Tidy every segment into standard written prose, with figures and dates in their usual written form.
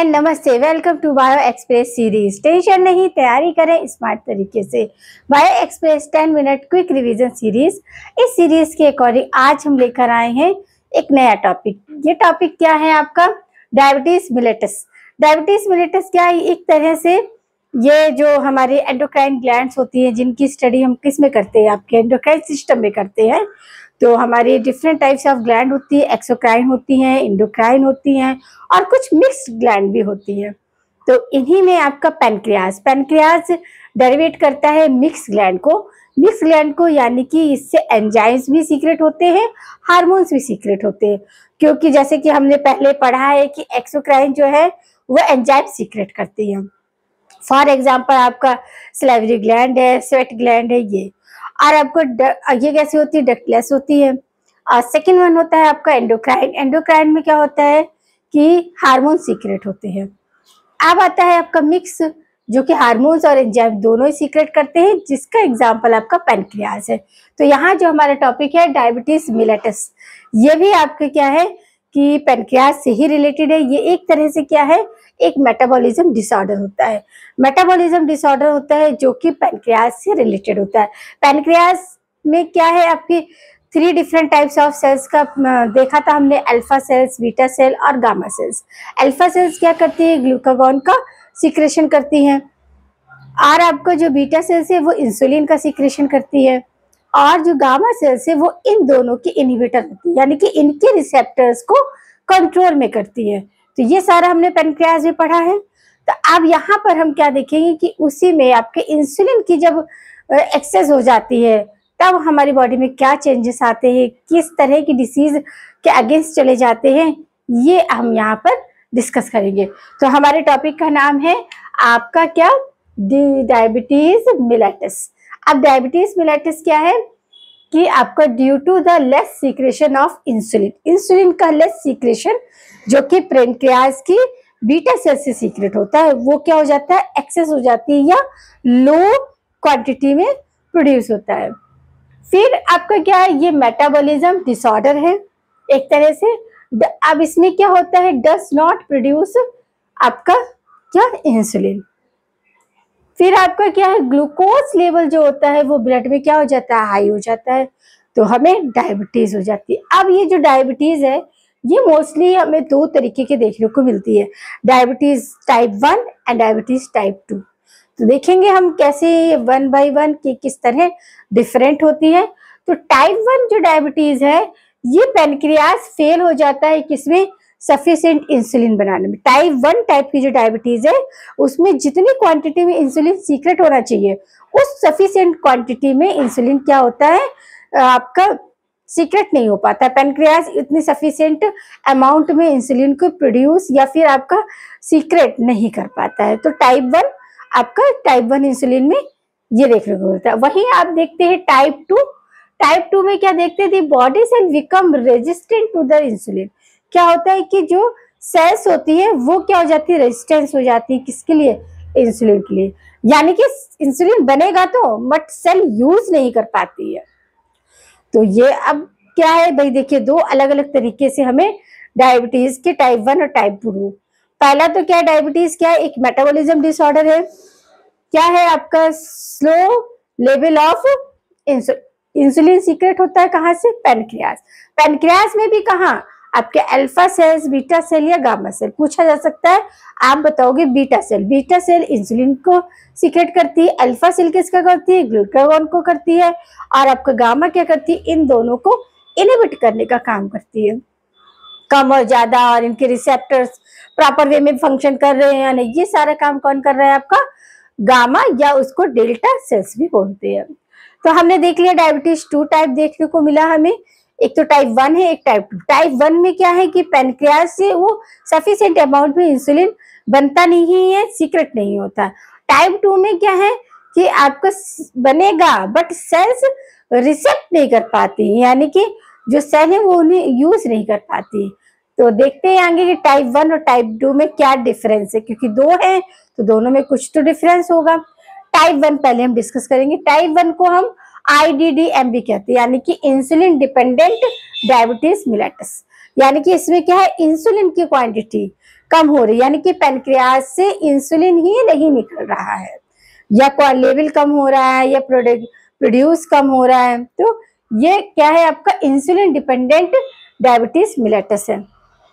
And नमस्ते, welcome to bio express series. Tension नहीं, तैयारी करें स्मार्ट तरीके से। Bio express 10 minute quick revision series. इस सीरीज के अकॉर्डिंग आज हम लेकर आए हैं एक नया टॉपिक। ये टॉपिक क्या है आपका? Diabetes Miletus. डायबिटीज मिलेटस क्या है? एक तरह से ये जो हमारी एंडोक्राइन ग्लैंड्स होती है, जिनकी स्टडी हम किस में करते हैं, आपके एंडोक्राइन सिस्टम में करते हैं। तो हमारी डिफरेंट टाइप्स ऑफ ग्लैंड होती है, एक्सोक्राइन होती हैं, इंडोक्राइन होती हैं और कुछ मिक्स्ड ग्लैंड भी होती है। तो इन्हीं में आपका पैनक्रियाज डेरिवेट करता है मिक्स ग्लैंड को, यानी कि इससे एंजाइम्स भी सीक्रेट होते हैं, हार्मोन्स भी सीक्रेट होते हैं। क्योंकि जैसे कि हमने पहले पढ़ा है कि एक्सोक्राइन जो है वो एंजाइम सीक्रेट करती है। फॉर एग्जाम्पल आपका सलाइवरी ग्लैंड है, स्वेट ग्लैंड है ये। और आपको ये कैसी होती है? डक्टलेस होती है। और सेकेंड वन होता है आपका एंडोक्राइन। एंडोक्राइन में क्या होता है कि हार्मोन सीक्रेट होते हैं। अब आता है आपका मिक्स, जो कि हार्मोन्स और एंजाइम दोनों ही सीक्रेट करते हैं, जिसका एग्जांपल आपका पैनक्रियाज है। तो यहाँ जो हमारा टॉपिक है डायबिटीज मिलेटस, ये भी आपके क्या है कि पैनक्रियाज से ही रिलेटेड है। ये एक तरह से क्या है, एक मेटाबॉलिज्म डिसऑर्डर होता है। मेटाबॉलिज्म डिसऑर्डर होता है जो कि पैनक्रियाज से रिलेटेड होता है। पैनक्रियाज में क्या है, आपकी 3 डिफरेंट टाइप्स ऑफ सेल्स का देखा था हमने, अल्फा सेल्स, बीटा सेल और गामा सेल्स। अल्फा सेल्स क्या करती है? ग्लूकागॉन का सीक्रेशन करती हैं। और आपको जो बीटा सेल्स है वो इंसुलिन का सीक्रेशन करती है। और जो गामा सेल्स है वो इन दोनों की इनहिबिटर होती है, यानी कि इनके रिसेप्टर्स को कंट्रोल में करती है। तो ये सारा हमने पैनक्रियाज में पढ़ा है। तो अब यहाँ पर हम क्या देखेंगे कि उसी में आपके इंसुलिन की जब एक्सेस हो जाती है तब हमारी बॉडी में क्या चेंजेस आते हैं, किस तरह की डिसीज के अगेंस्ट चले जाते हैं, ये हम यहाँ पर डिस्कस करेंगे। तो हमारे टॉपिक का नाम है आपका क्या? Diabetes mellitus. अब डायबिटीज मिलेटस क्या है कि आपका due to the less secretion of insulin का लेस सीक्रेशन, जो कि पैनक्रियाज की बीटा सेल से सीक्रेट होता है, वो क्या हो जाता है? एक्सेस हो जाती है या लो क्वांटिटी में प्रोड्यूस होता है। फिर आपका क्या है? ये मेटाबॉलिज्म डिसऑर्डर है एक तरह से। अब इसमें क्या होता है? डज नॉट प्रोड्यूस आपका क्या? इंसुलिन। फिर आपका क्या है? ग्लूकोज लेवल जो होता है वो ब्लड में क्या हो जाता है? हाई हो जाता है, तो हमें डायबिटीज हो जाती है। अब ये जो डायबिटीज है ये मोस्टली हमें 2 तरीके के देखने को मिलती है, diabetes type 1 and diabetes type 2। तो देखेंगे हम कैसे 1 बाय 1 की किस तरह डिफरेंट होती है। तो टाइप 1 जो डायबिटीज है ये पैनक्रियाज फेल हो जाता है किसमें? सफिशिएंट इंसुलिन बनाने में। टाइप 1 टाइप की जो डायबिटीज है उसमें जितनी क्वांटिटी में इंसुलिन सीक्रेट होना चाहिए उस सफिशिएंट क्वांटिटी में इंसुलिन क्या होता है? आपका सीक्रेट नहीं हो पाता। पैनक्रियाज इतनी सफिशिएंट अमाउंट में इंसुलिन को प्रोड्यूस या फिर आपका सीक्रेट नहीं कर पाता है। तो टाइप 1 आपका टाइप 1 इंसुलिन में ये देखने को मिलता है। वहीं आप देखते हैं टाइप 2। टाइप 2 में क्या देखते थे? Body cell become resistant to the insulin. क्या होता है कि जो सेल्स होती है वो क्या हो जाती है? रेजिस्टेंस हो जाती है किसके लिए? इंसुलिन के लिए। यानी कि इंसुलिन बनेगा तो बट सेल यूज नहीं कर पाती है। तो ये अब क्या है भाई, देखिए 2 अलग अलग तरीके से हमें डायबिटीज के टाइप 1 और टाइप 2। पहला तो क्या है? डायबिटीज क्या है? एक मेटाबॉलिज्म डिसऑर्डर है। क्या है आपका? Slow level of insulin secret होता है कहाँ से? पैनक्रियाज। पैनक्रियाज में भी कहाँ? आपके अल्फा सेल्स, बीटा सेल या गामा सेल। पूछा जा सकता है, आप बताओगे beta cell. Beta cell insulin को सीक्रेट करती है, अल्फा सेल किसका करती है? ग्लूकागॉन को करती है। और आपका गामा क्या करती है? इन दोनों को इनहिबिट करने का काम करती है। कम और ज्यादा और इनके रिसेप्टर्स प्रॉपर वे में फंक्शन कर रहे हैं या नहीं, ये सारा काम कौन कर रहा है? आपका गामा, या उसको डेल्टा सेल्स भी बोलते हैं। तो हमने देख लिया डायबिटीज 2 टाइप देखने को मिला हमें। एक तो टाइप 1 है, एक टाइप 2। टाइप 1 में क्या है कि पैनक्रियाज से वो सफिशिएंट अमाउंट में इंसुलिन बनता नहीं है, सीक्रेट नहीं होता। टाइप 2 में क्या है कि आपको बनेगा बट सेल्स रिसेप्ट नहीं कर पाती, यानी कि जो सेल है वो उन्हें यूज नहीं कर पाती। तो देखते हैं आगे कि टाइप 1 और टाइप 2 में क्या डिफरेंस है, क्योंकि 2 है तो दोनों में कुछ तो डिफरेंस होगा। टाइप 1 पहले हम डिस्कस करेंगे। टाइप 1 को हम IDDM भी कहते हैं, यानी कि इंसुलिन डिपेंडेंट डायबिटीज मिलेटस। यानी कि इसमें क्या है? इंसुलिन की क्वांटिटी कम हो रही है, यानी कि पैनक्रियास से इंसुलिन ही नहीं निकल रहा है, या लेवल कम हो रहा है, या प्रोड्यूस कम हो रहा है। तो ये क्या है, आपका इंसुलिन डिपेंडेंट डायबिटीज मिलेटस है।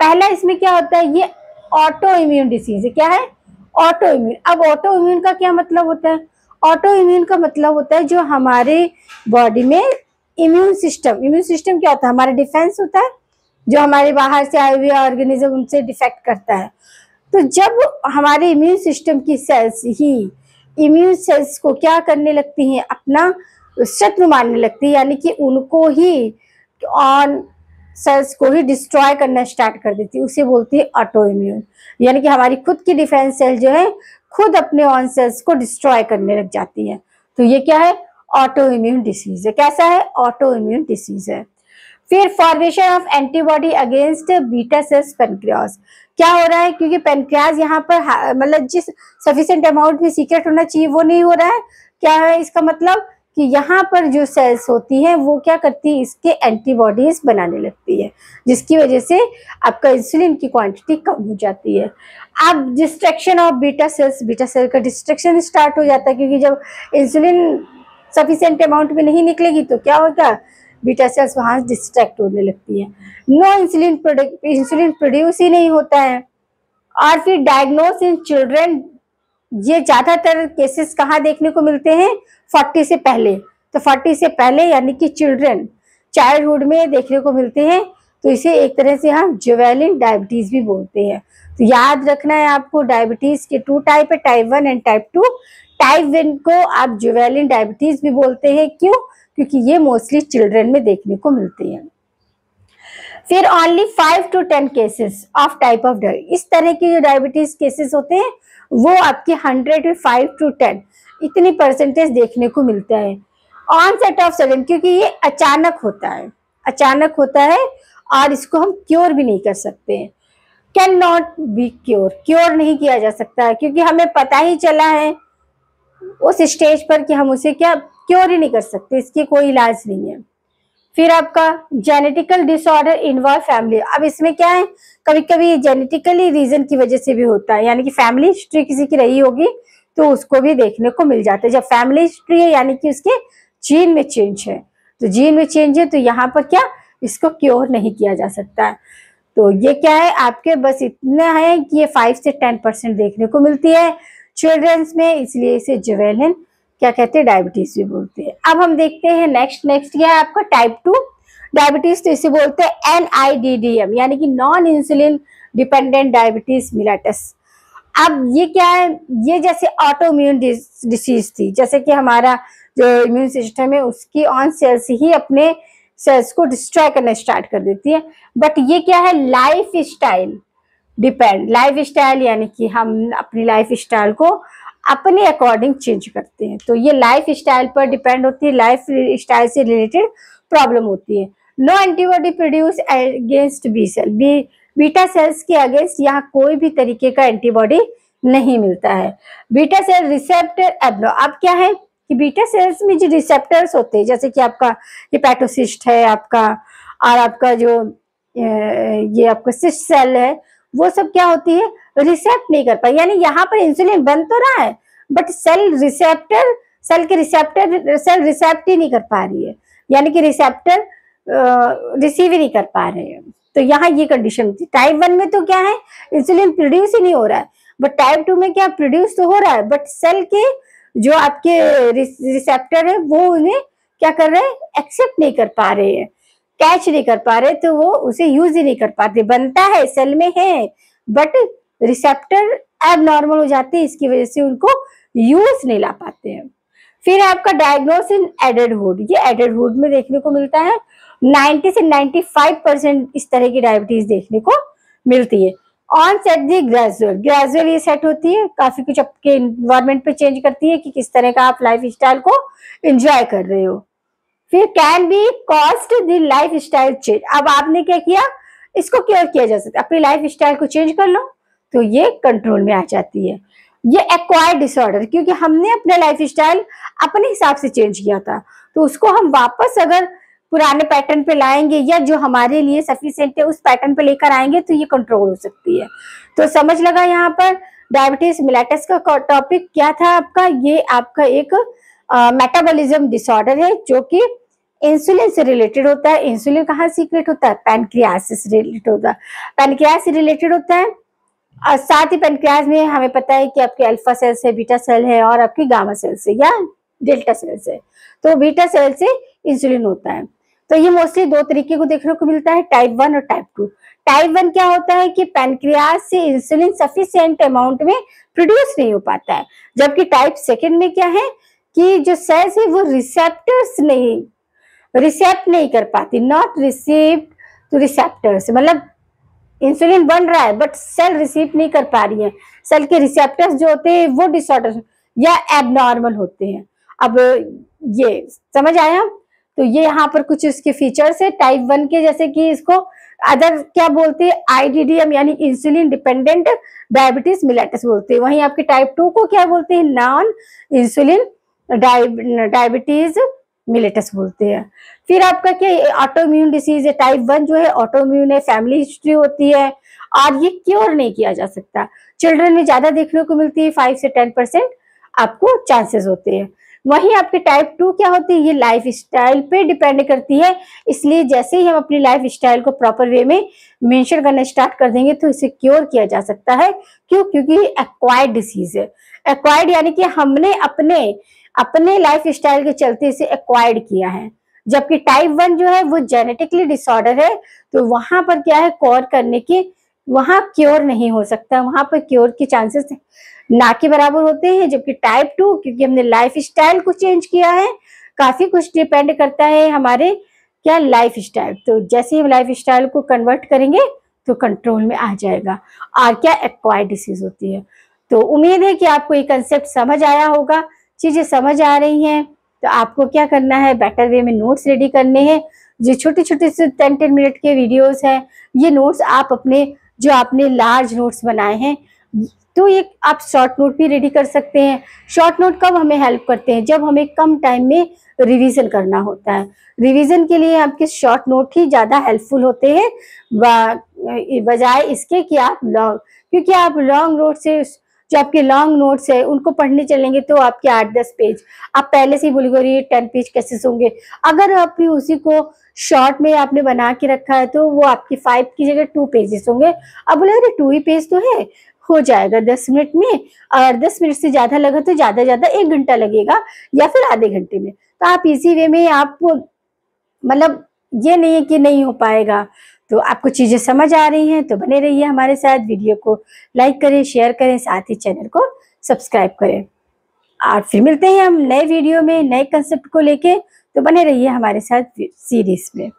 पहला इसमें क्या होता है, ये ऑटो इम्यून डिसीज है। क्या है, ऑटो इम्यून। अब ऑटो इम्यून का क्या मतलब होता है, ऑटो इम्यून का मतलब होता है जो हमारे बॉडी में इम्यून सिस्टम क्या होता है, हमारा डिफेंस होता है, जो हमारे बाहर से आए हुए ऑर्गेनिज्म उनसे डिफेक्ट करता है। तो जब हमारे इम्यून सिस्टम की सेल्स ही इम्यून सेल्स को क्या करने लगती हैं, अपना शत्रु मानने लगती है, यानी कि उनको ही ऑन सेल्स को ही डिस्ट्रॉय करना स्टार्ट कर देती है, उसे बोलती है ऑटो इम्यून। यानी कि हमारी खुद की डिफेंस सेल जो है खुद अपने ऑन सेल्स को डिस्ट्रॉय करने लग जाती है। तो ये क्या है, ऑटो इम्यून डिसीज है। कैसा है, ऑटो इम्यून डिसीज है। फिर formation of antibody against beta sales pancreas. क्या हो रहा है, क्योंकि पेनक्रियास यहाँ पर मतलब जिस सफिशिएंट अमाउंट में सीक्रेट होना चाहिए वो नहीं हो रहा है। क्या है इसका मतलब कि यहाँ पर जो सेल्स होती हैं वो क्या करती है, इसके एंटीबॉडीज बनाने लगती है, जिसकी वजह से आपका इंसुलिन की क्वांटिटी कम हो जाती है। अब डिस्ट्रक्शन ऑफ बीटा सेल का डिस्ट्रक्शन स्टार्ट हो जाता है, क्योंकि जब इंसुलिन सफिशिएंट अमाउंट में नहीं निकलेगी तो क्या होगा, बीटा सेल्स वहां डिस्ट्रैक्ट होने लगती है। नो इंसुलिन प्रोड्यूस ही नहीं होता है। और फिर डायग्नोस इन चिल्ड्रन, ये ज्यादातर केसेस कहाँ देखने को मिलते हैं, 40 से पहले। तो 40 से पहले यानी कि चाइल्डहुड में देखने को मिलते हैं। तो इसे एक तरह से हम जुवेनिल डायबिटीज भी बोलते हैं। तो याद रखना है आपको, डायबिटीज के 2 टाइप है, टाइप 1 एंड टाइप 2। टाइप 1 को आप जुवेनिल डायबिटीज भी बोलते हैं। क्यों, क्योंकि ये मोस्टली चिल्ड्रन में देखने को मिलते हैं। फिर only 5 to 10 cases of type of diabetes, इस तरह के जो डायबिटीज केसेस होते हैं वो आपके 100 में 5 to 10 इतनी परसेंटेज देखने को मिलता है। ऑनसेट ऑफ सडन, क्योंकि ये अचानक होता है और इसको हम क्योर भी नहीं कर सकते हैं। कैन नॉट बी क्योर नहीं किया जा सकता है, क्योंकि हमें पता ही चला है उस स्टेज पर कि हम उसे क्या क्योर ही नहीं कर सकते, इसकी कोई इलाज नहीं है। फिर आपका जेनेटिकल डिसऑर्डर इन्वॉल्व फैमिली। अब इसमें क्या है, कभी कभी जेनेटिकली रीजन की वजह से भी होता है, यानी कि फैमिली हिस्ट्री किसी की रही होगी तो उसको भी देखने को मिल जाता है। जब फैमिली हिस्ट्री है यानी कि उसके जीन में चेंज है, तो जीन में चेंज है तो यहाँ पर क्या इसको क्योर नहीं किया जा सकता है। तो ये क्या है, आपके बस इतना है कि ये 5 से 10% देखने को मिलती है चिल्ड्रंस में, इसलिए इसे जुवेनिल क्या कहते हैं, डायबिटीज भी बोलते हैं। अब हम देखते हैं नेक्स्ट क्या है आपका टाइप 2 डायबिटीज। तो इसे बोलते हैं NIDDM, यानी कि non insulin dependent diabetes mellitus. अब ये क्या है, ये जैसे ऑटो इम्यून डिसीज थी, जैसे कि हमारा जो इम्यून सिस्टम है उसकी ऑन सेल्स ही अपने सेल्स को डिस्ट्रॉय करना स्टार्ट कर देती है। बट ये क्या है, लाइफ स्टाइल यानी कि हम अपनी लाइफ स्टाइल को अपने अकॉर्डिंग चेंज करते हैं। तो ये लाइफ स्टाइल पर डिपेंड होती है, लाइफ स्टाइल से रिलेटेड प्रॉब्लम होती है। No antibody produce against beta cells के अगेंस्ट यहाँ कोई भी तरीके का एंटीबॉडी नहीं मिलता है। बीटा सेल रिसेप्टर अब क्या है कि बीटा सेल्स में जो रिसेप्टर्स होते हैं, जैसे कि आपका हिपैटोसिस्ट है आपका, और आपका जो ये आपका सिस्ट सेल है, वो सब क्या होती है, रिसेप्ट नहीं कर पाई। यानी यहाँ पर इंसुलिन बन तो रहा है बट सेल रिसेप्ट ही नहीं कर पा रही है, यानी कि रिसेप्टर रिसीव ही नहीं कर पा रहे हैं। तो यहाँ ये कंडीशन होती है। टाइप 1 में तो क्या है, इंसुलिन प्रोड्यूस ही नहीं हो रहा है, बट टाइप 2 में क्या प्रोड्यूस तो हो रहा है, बट सेल के जो आपके रिसेप्टर है वो उन्हें क्या कर रहे हैं, एक्सेप्ट नहीं कर पा रहे हैं, कैच नहीं कर पा रहे, तो वो उसे यूज ही नहीं कर पाते। बनता है सेल में है बट रिसेप्टर एबनॉर्मल हो जाते हैं, इसकी वजह से उनको यूज नहीं ला पाते हैं। फिर आपका डायग्नोस इन एडल्टहुड, ये एडल्टहुड में देखने को मिलता है। 90 से 95% इस तरह की डायबिटीज देखने को मिलती है। ऑन सेट दी ग्रेजुअल ये सेट होती है, काफी कुछ आपके इन्वायरमेंट पे चेंज करती है कि किस तरह का आप लाइफ स्टाइल को एंजॉय कर रहे हो। फिर can be cost the life style change. अब आपने क्या किया, इसको क्योर किया जा सकता है, अपनी लाइफ स्टाइल को चेंज कर लो तो ये कंट्रोल में आ जाती है। ये एक्वायर्ड डिसऑर्डर, क्योंकि हमने अपना लाइफ स्टाइल अपने हिसाब से चेंज किया था, तो उसको हम वापस अगर पुराने पैटर्न पे लाएंगे या जो हमारे लिए सफिशिएंट है उस पैटर्न पे लेकर आएंगे तो ये कंट्रोल हो सकती है। तो समझ लगा यहाँ पर डायबिटीज मिलेटस का टॉपिक क्या था आपका। ये आपका एक मेटाबॉलिज्म डिसऑर्डर है जो कि इंसुलिन से रिलेटेड होता है। इंसुलिन कहाँ सीक्रेट होता है? पैनक्रियास से रिलेटेड होता है। पैनक्रियास से रिलेटेड होता है और साथ ही पैनक्रियास में हमें पता है कि आपके अल्फा सेल से, बीटा सेल है और आपकी गामा सेल से या डेल्टा सेल से। तो बीटा सेल से इंसुलिन होता है। तो ये मोस्टली दो तरीके को देखने को मिलता है, टाइप 1 और टाइप 2। टाइप 1 क्या होता है कि पैनक्रियास से इंसुलिन सफिशिएंट अमाउंट में प्रोड्यूस नहीं हो पाता है। जबकि टाइप 2 में क्या है कि जो सेल्स है वो रिसेप्ट नहीं कर पाती, नॉट रिसीव्ड टू रिसेप्टर्स। मतलब इंसुलिन बन रहा है बट सेल रिसीव नहीं कर पा रही है। सेल के रिसेप्टर्स जो होते हैं वो डिसऑर्डर या एबनॉर्मल होते हैं। अब ये समझ आया? तो ये यहाँ पर कुछ इसके फीचर्स है टाइप 1 के, जैसे कि इसको अदर क्या बोलते हैं? IDDM यानी इंसुलिन डिपेंडेंट डायबिटीज मिलेटस बोलते हैं। वहीं आपके टाइप 2 को क्या बोलते हैं? नॉन इंसुलिन डायबिटीज मिलेटस बोलते हैं। फिर आपका क्या ऑटोइम्यून डिसीज है। टाइप 1 जो है ऑटोइम्यून है, फैमिली हिस्ट्री होती है और ये क्योर नहीं किया जा सकता। चिल्ड्रन में ज्यादा देखने को मिलती है, 5 से 10% आपको चांसेस होते हैं। वहीं आपके टाइप 2 क्या होती है? ये लाइफ स्टाइल पे डिपेंड करती है। इसलिए जैसे ही हम अपनी लाइफ स्टाइल को प्रॉपर वे में मेंशन करना स्टार्ट कर देंगे तो इसे क्योर किया जा सकता है। क्यों? क्योंकि एक्वायर्ड डिसीज है। एक्वायर्ड यानी कि हमने अपने लाइफ स्टाइल के चलते इसे एक्वायर्ड किया है। जबकि टाइप 1 जो है वो जेनेटिकली डिसऑर्डर है। तो वहां पर क्या है, कॉर करने की वहां क्योर नहीं हो सकता, वहां पर क्योर के चांसेस ना के बराबर होते हैं। जबकि टाइप 2 क्योंकि हमने लाइफ स्टाइल को चेंज किया है, काफी कुछ डिपेंड करता है हमारे क्या लाइफ स्टाइल। तो जैसे ही हम लाइफ स्टाइल को कन्वर्ट करेंगे तो कंट्रोल में आ जाएगा और क्या एक्वायर्ड डिसीज होती है। तो उम्मीद है कि आपको ये कंसेप्ट समझ आया होगा, चीजें समझ आ रही हैं। तो आपको क्या करना है, बेटर वे में नोट्स रेडी करने हैं। जो छोटे छोटे से 10-10 मिनट के वीडियोस हैं, ये नोट्स आप अपने जो आपने लार्ज नोट्स बनाए हैं तो ये आप शॉर्ट नोट भी रेडी कर सकते हैं। शॉर्ट नोट कब हमें हेल्प करते हैं? जब हमें कम टाइम में रिवीजन करना होता है। रिवीजन के लिए आपके शॉर्ट नोट ही ज्यादा हेल्पफुल होते हैं बजाय इसके कि आप लॉन्ग, क्योंकि आप लॉन्ग नोट से जो आपके लॉन्ग नोट्स है उनको पढ़ने चलेंगे तो आपके 8-10 पेज आप पहले से ही भूल गए, 10 पेज कैसे होंगे। अगर आपने उसी को शॉर्ट में आपने बना के रखा है तो वो आपकी 5 की जगह 2 पेजेस होंगे। अब बोले अरे 2 ही पेज तो है, हो जाएगा 10 मिनट में। और 10 मिनट से ज्यादा लगा तो ज्यादा 1 घंटा लगेगा या फिर आधे घंटे में। तो आप इसी वे में आपको मतलब ये नहीं है कि नहीं हो पाएगा। तो आपको चीजें समझ आ रही हैं तो बने रहिए हमारे साथ। वीडियो को लाइक करें, शेयर करें, साथ ही चैनल को सब्सक्राइब करें। और फिर मिलते हैं हम नए वीडियो में नए कंसेप्ट को लेके। तो बने रहिए हमारे साथ सीरीज में।